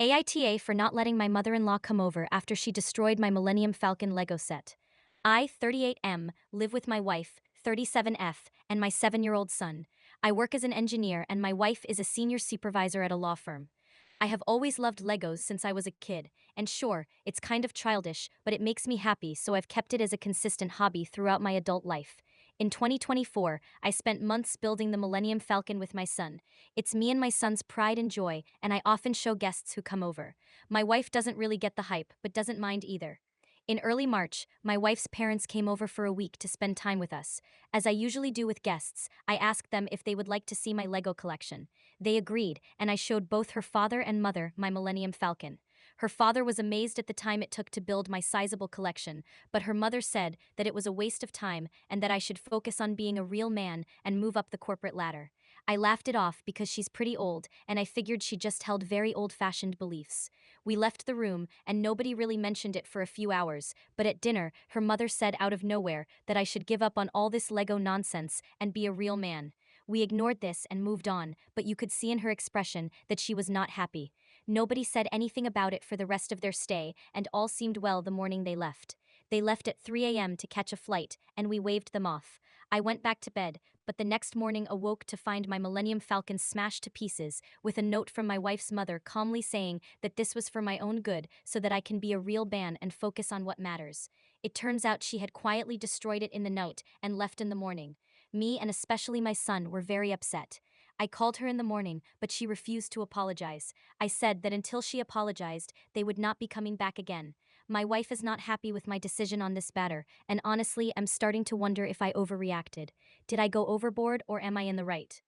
AITA for not letting my mother-in-law come over after she destroyed my Millennium Falcon Lego set. I, 38M, live with my wife, 37F, and my 7-year-old son. I work as an engineer and my wife is a senior supervisor at a law firm. I have always loved Legos since I was a kid, and sure, it's kind of childish, but it makes me happy, so I've kept it as a consistent hobby throughout my adult life. In 2024, I spent months building the Millennium Falcon with my son. It's me and my son's pride and joy, and I often show guests who come over. My wife doesn't really get the hype, but doesn't mind either. In early March, my wife's parents came over for a week to spend time with us. As I usually do with guests, I asked them if they would like to see my Lego collection. They agreed, and I showed both her father and mother my Millennium Falcon. Her father was amazed at the time it took to build my sizable collection, but her mother said that it was a waste of time and that I should focus on being a real man and move up the corporate ladder. I laughed it off because she's pretty old, and I figured she just held very old-fashioned beliefs. We left the room, and nobody really mentioned it for a few hours, but at dinner, her mother said out of nowhere that I should give up on all this Lego nonsense and be a real man. We ignored this and moved on, but you could see in her expression that she was not happy. Nobody said anything about it for the rest of their stay, and all seemed well the morning they left. They left at 3 a.m. to catch a flight, and we waved them off. I went back to bed, but the next morning awoke to find my Millennium Falcon smashed to pieces, with a note from my wife's mother calmly saying that this was for my own good so that I can be a real man and focus on what matters. It turns out she had quietly destroyed it in the note and left in the morning. Me and especially my son were very upset. I called her in the morning, but she refused to apologize. I said that until she apologized, they would not be coming back again. My wife is not happy with my decision on this matter, and honestly, I'm starting to wonder if I overreacted. Did I go overboard or am I in the right?